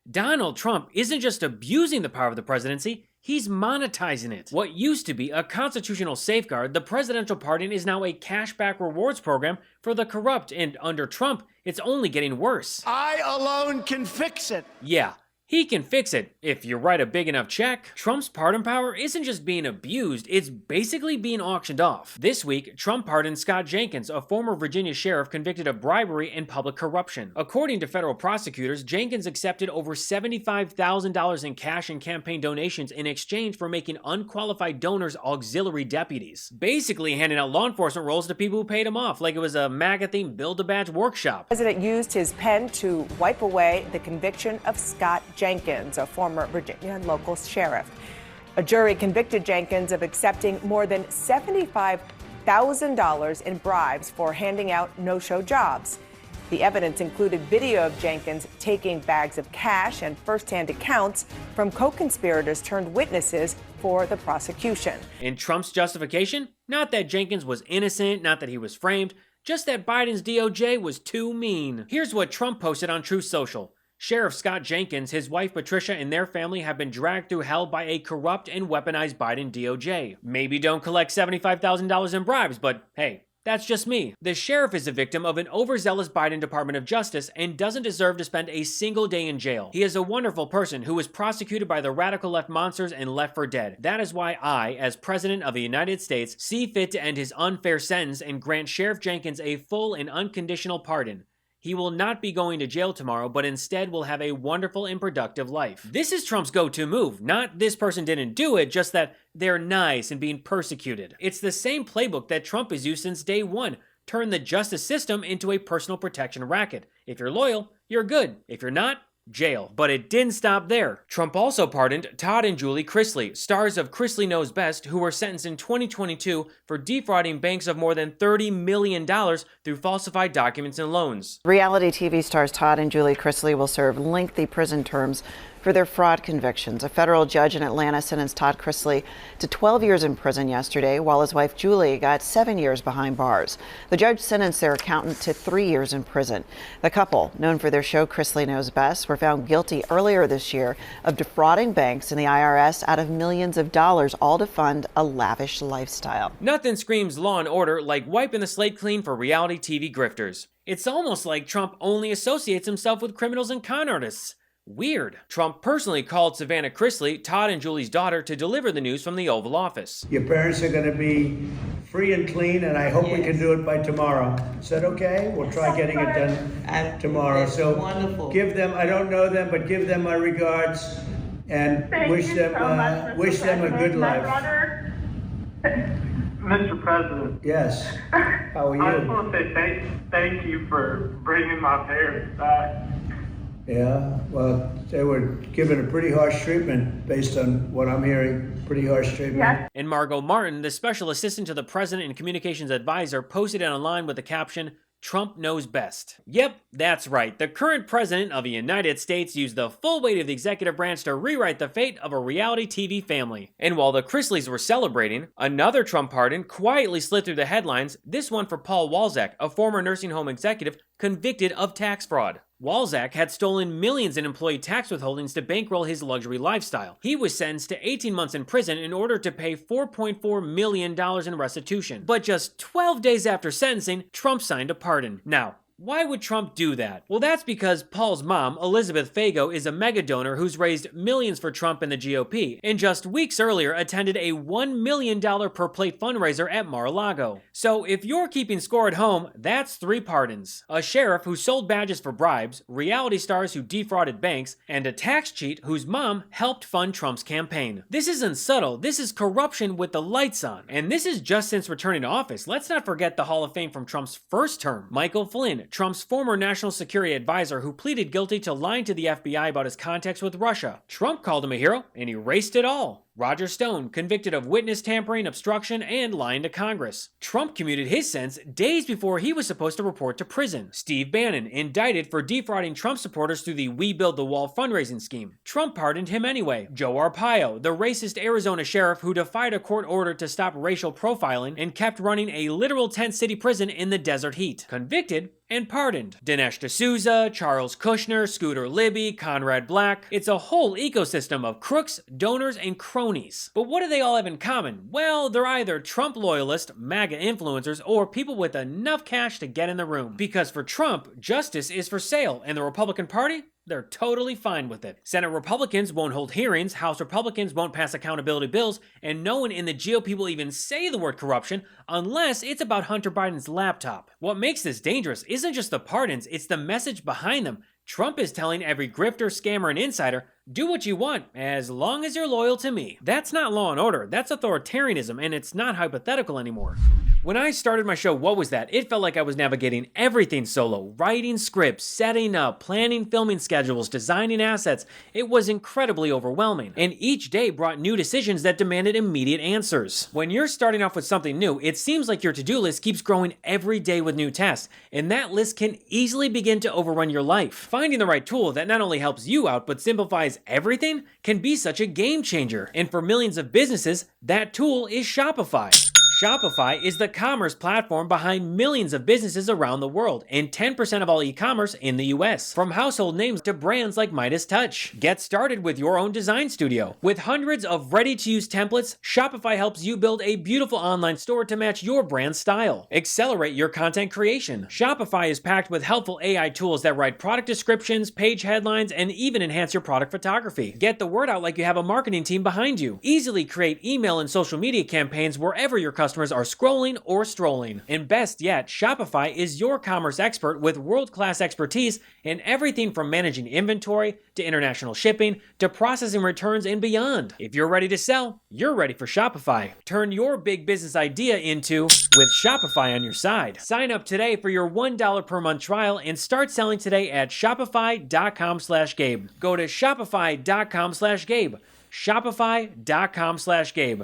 Donald Trump isn't just abusing the power of the presidency, he's monetizing it. What used to be a constitutional safeguard, the presidential pardon is now a cashback rewards program for the corrupt, and under Trump, it's only getting worse. I alone can fix it. Yeah. He can fix it if you write a big enough check. Trump's pardon power isn't just being abused, it's basically being auctioned off. This week, Trump pardoned Scott Jenkins, a former Virginia sheriff convicted of bribery and public corruption. According to federal prosecutors, Jenkins accepted over $75,000 in cash and campaign donations in exchange for making unqualified donors auxiliary deputies. Basically handing out law enforcement roles to people who paid him off, like it was a MAGA-themed Build-A-Badge workshop. The president used his pen to wipe away the conviction of Scott Jenkins, a former Virginia local sheriff. A jury convicted Jenkins of accepting more than $75,000 in bribes for handing out no-show jobs. The evidence included video of Jenkins taking bags of cash and first-hand accounts from co-conspirators turned witnesses for the prosecution. In Trump's justification, not that Jenkins was innocent, not that he was framed, just that Biden's DOJ was too mean. Here's what Trump posted on Truth Social. Sheriff Scott Jenkins, his wife Patricia, and their family have been dragged through hell by a corrupt and weaponized Biden DOJ. Maybe don't collect $75,000 in bribes, but hey, that's just me. The sheriff is a victim of an overzealous Biden Department of Justice and doesn't deserve to spend a single day in jail. He is a wonderful person who was prosecuted by the radical left monsters and left for dead. That is why I, as President of the United States, see fit to end his unfair sentence and grant Sheriff Jenkins a full and unconditional pardon. He will not be going to jail tomorrow, but instead will have a wonderful and productive life. This is Trump's go-to move. Not this person didn't do it, just that they're nice and being persecuted. It's the same playbook that Trump has used since day one. Turn the justice system into a personal protection racket. If you're loyal, you're good. If you're not, jail. But it didn't stop there. Trump also pardoned Todd and Julie Chrisley, stars of Chrisley Knows Best, who were sentenced in 2022 for defrauding banks of more than $30 million through falsified documents and loans. Reality TV stars Todd and Julie Chrisley will serve lengthy prison terms for their fraud convictions. A federal judge in Atlanta sentenced Todd Chrisley to 12 years in prison yesterday, while his wife Julie got 7 years behind bars. The judge sentenced their accountant to 3 years in prison. The couple, known for their show Chrisley Knows Best, were found guilty earlier this year of defrauding banks and the IRS out of millions of dollars, all to fund a lavish lifestyle. Nothing screams law and order like wiping the slate clean for reality TV grifters. It's almost like Trump only associates himself with criminals and con artists. Weird. Trump personally called Savannah Chrisley, Todd and Julie's daughter, to deliver the news from the Oval Office. Your parents are going to be free and clean, and I hope we can do it by tomorrow. Is that okay? We'll try getting it done tomorrow. So wonderful. Give them, I don't know them, but give them my regards and wish them a good life. Mr. President. Yes. How are you? I just want to say thank you for bringing my parents back. Yeah, well, they were given a pretty harsh treatment based on what I'm hearing. Pretty harsh treatment. Yeah. And Margot Martin, the special assistant to the president and communications advisor, posted it online with the caption, "Trump knows best." Yep, that's right. The current president of the United States used the full weight of the executive branch to rewrite the fate of a reality TV family. And while the Chrisleys were celebrating, another Trump pardon quietly slid through the headlines, this one for Paul Walczak, a former nursing home executive convicted of tax fraud. Walczak had stolen millions in employee tax withholdings to bankroll his luxury lifestyle. He was sentenced to 18 months in prison in order to pay $4.4 million in restitution. But just 12 days after sentencing, Trump signed a pardon. Now, why would Trump do that? Well, that's because Paul's mom, Elizabeth Fago, is a mega donor who's raised millions for Trump and the GOP, and just weeks earlier attended a $1 million per plate fundraiser at Mar-a-Lago. So if you're keeping score at home, that's 3 pardons. A sheriff who sold badges for bribes, reality stars who defrauded banks, and a tax cheat whose mom helped fund Trump's campaign. This isn't subtle, this is corruption with the lights on. And this is just since returning to office. Let's not forget the Hall of Fame from Trump's first term, Michael Flynn, Trump's former national security advisor who pleaded guilty to lying to the FBI about his contacts with Russia. Trump called him a hero and erased it all. Roger Stone, convicted of witness tampering, obstruction, and lying to Congress. Trump commuted his sentence days before he was supposed to report to prison. Steve Bannon, indicted for defrauding Trump supporters through the We Build the Wall fundraising scheme. Trump pardoned him anyway. Joe Arpaio, the racist Arizona sheriff who defied a court order to stop racial profiling and kept running a literal tent-city prison in the desert heat. Convicted and pardoned. Dinesh D'Souza, Charles Kushner, Scooter Libby, Conrad Black. It's a whole ecosystem of crooks, donors, and cronies. But what do they all have in common? Well, they're either Trump loyalists, MAGA influencers, or people with enough cash to get in the room. Because for Trump, justice is for sale, and the Republican Party? They're totally fine with it. Senate Republicans won't hold hearings, House Republicans won't pass accountability bills, and no one in the GOP will even say the word corruption unless it's about Hunter Biden's laptop. What makes this dangerous isn't just the pardons, it's the message behind them. Trump is telling every grifter, scammer, and insider, do what you want, as long as you're loyal to me. That's not law and order, that's authoritarianism, and it's not hypothetical anymore. When I started my show, What Was That? It felt like I was navigating everything solo, writing scripts, setting up, planning filming schedules, designing assets. It was incredibly overwhelming, and each day brought new decisions that demanded immediate answers. When you're starting off with something new, it seems like your to-do list keeps growing every day with new tasks, and that list can easily begin to overrun your life. Finding the right tool that not only helps you out, but simplifies everything can be such a game changer. And for millions of businesses, that tool is Shopify. Shopify is the commerce platform behind millions of businesses around the world and 10% of all e-commerce in the US. From household names to brands like MeidasTouch. Get started with your own design studio. With hundreds of ready-to-use templates, Shopify helps you build a beautiful online store to match your brand style. Accelerate your content creation. Shopify is packed with helpful AI tools that write product descriptions, page headlines, and even enhance your product photography. Get the word out like you have a marketing team behind you. Easily create email and social media campaigns wherever your customers are scrolling or strolling. And best yet, Shopify is your commerce expert with world-class expertise in everything from managing inventory to international shipping to processing returns and beyond. If you're ready to sell, you're ready for Shopify. Turn your big business idea into with Shopify on your side. Sign up today for your $1 per month trial and start selling today at shopify.com/Gabe. Go to shopify.com/Gabe. Shopify.com/Gabe.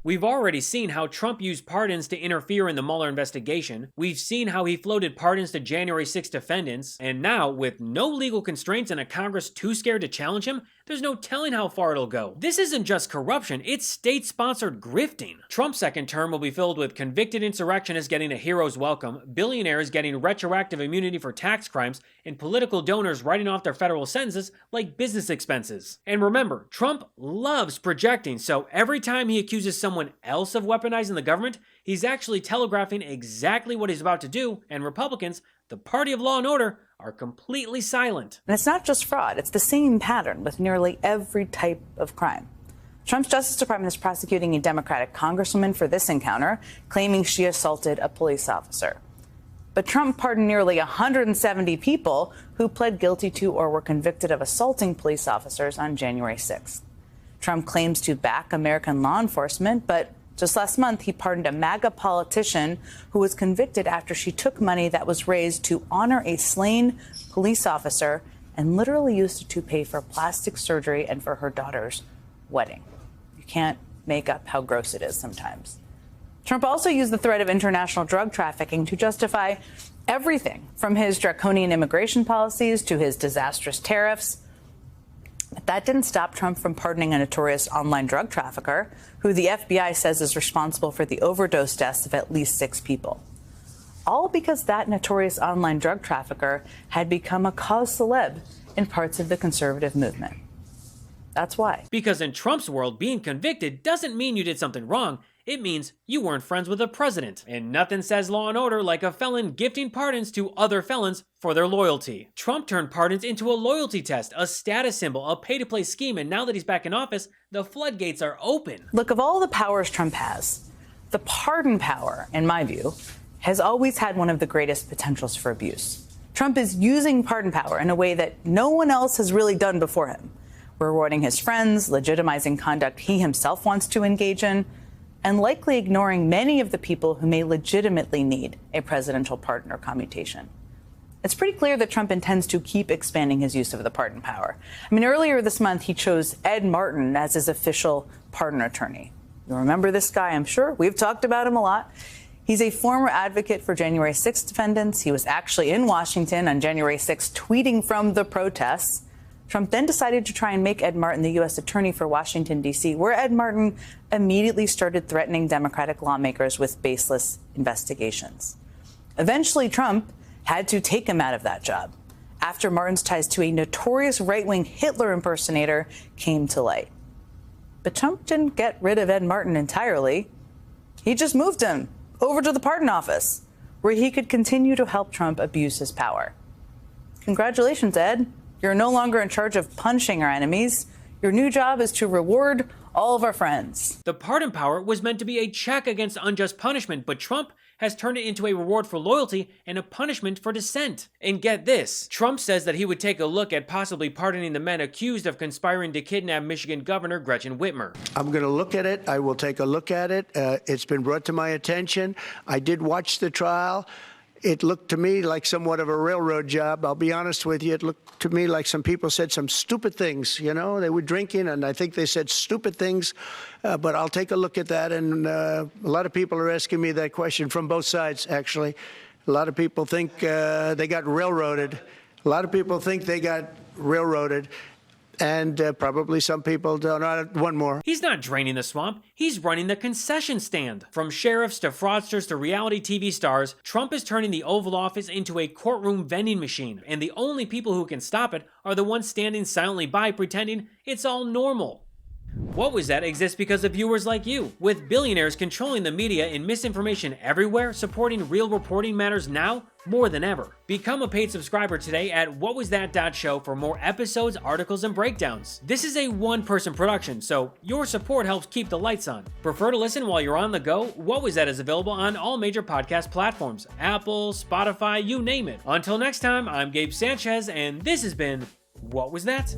We've already seen how Trump used pardons to interfere in the Mueller investigation. We've seen how he floated pardons to January 6 defendants. And now, with no legal constraints and a Congress too scared to challenge him, there's no telling how far it'll go. This isn't just corruption, it's state-sponsored grifting. Trump's second term will be filled with convicted insurrectionists getting a hero's welcome, billionaires getting retroactive immunity for tax crimes, and political donors writing off their federal sentences like business expenses. And remember, Trump loves projecting, so every time he accuses someone else of weaponizing the government, he's actually telegraphing exactly what he's about to do, and Republicans, the party of law and order, are completely silent. And it's not just fraud, it's the same pattern with nearly every type of crime. Trump's Justice Department is prosecuting a Democratic congresswoman for this encounter, claiming she assaulted a police officer. But Trump pardoned nearly 170 people who pled guilty to or were convicted of assaulting police officers on January 6th. Trump claims to back American law enforcement, but just last month, he pardoned a MAGA politician who was convicted after she took money that was raised to honor a slain police officer and literally used it to pay for plastic surgery and for her daughter's wedding. You can't make up how gross it is sometimes. Trump also used the threat of international drug trafficking to justify everything from his draconian immigration policies to his disastrous tariffs. But that didn't stop Trump from pardoning a notorious online drug trafficker who the FBI says is responsible for the overdose deaths of at least 6 people. All because that notorious online drug trafficker had become a cause célèbre in parts of the conservative movement. That's why. Because in Trump's world, being convicted doesn't mean you did something wrong. It means you weren't friends with the president. And nothing says law and order like a felon gifting pardons to other felons for their loyalty. Trump turned pardons into a loyalty test, a status symbol, a pay-to-play scheme, and now that he's back in office, the floodgates are open. Look, of all the powers Trump has, the pardon power, in my view, has always had one of the greatest potentials for abuse. Trump is using pardon power in a way that no one else has really done before him, rewarding his friends, legitimizing conduct he himself wants to engage in, and likely ignoring many of the people who may legitimately need a presidential pardon or commutation. It's pretty clear that Trump intends to keep expanding his use of the pardon power. I mean, earlier this month, he chose Ed Martin as his official pardon attorney. You'll remember this guy, I'm sure. We've talked about him a lot. He's a former advocate for January 6 defendants. He was actually in Washington on January 6 tweeting from the protests. Trump then decided to try and make Ed Martin the U.S. attorney for Washington, D.C., where Ed Martin immediately started threatening Democratic lawmakers with baseless investigations. Eventually, Trump had to take him out of that job after Martin's ties to a notorious right-wing Hitler impersonator came to light. But Trump didn't get rid of Ed Martin entirely. He just moved him over to the pardon office, where he could continue to help Trump abuse his power. Congratulations, Ed. You're no longer in charge of punishing our enemies. Your new job is to reward all of our friends. The pardon power was meant to be a check against unjust punishment, but Trump has turned it into a reward for loyalty and a punishment for dissent. And get this, Trump says that he would take a look at possibly pardoning the men accused of conspiring to kidnap Michigan Governor Gretchen Whitmer. I'm going to look at it. I will take a look at it. It's been brought to my attention. I did watch the trial. It looked to me like somewhat of a railroad job. I'll be honest with you. It looked to me like some people said some stupid things. You know, they were drinking, and I think they said stupid things. But I'll take a look at that. And a lot of people are asking me that question from both sides, actually. A lot of people think they got railroaded. A lot of people think they got railroaded. And probably some people don't. One more. He's not draining the swamp. He's running the concession stand. From sheriffs to fraudsters to reality TV stars, Trump is turning the Oval Office into a courtroom vending machine. And the only people who can stop it are the ones standing silently by pretending it's all normal. What Was That exists because of viewers like you. With billionaires controlling the media and misinformation everywhere, supporting real reporting matters now more than ever. Become a paid subscriber today at whatwasthat.show for more episodes, articles, and breakdowns. This is a one-person production, so your support helps keep the lights on. Prefer to listen while you're on the go? What Was That is available on all major podcast platforms. Apple, Spotify, you name it. Until next time, I'm Gabe Sanchez, and this has been What Was That?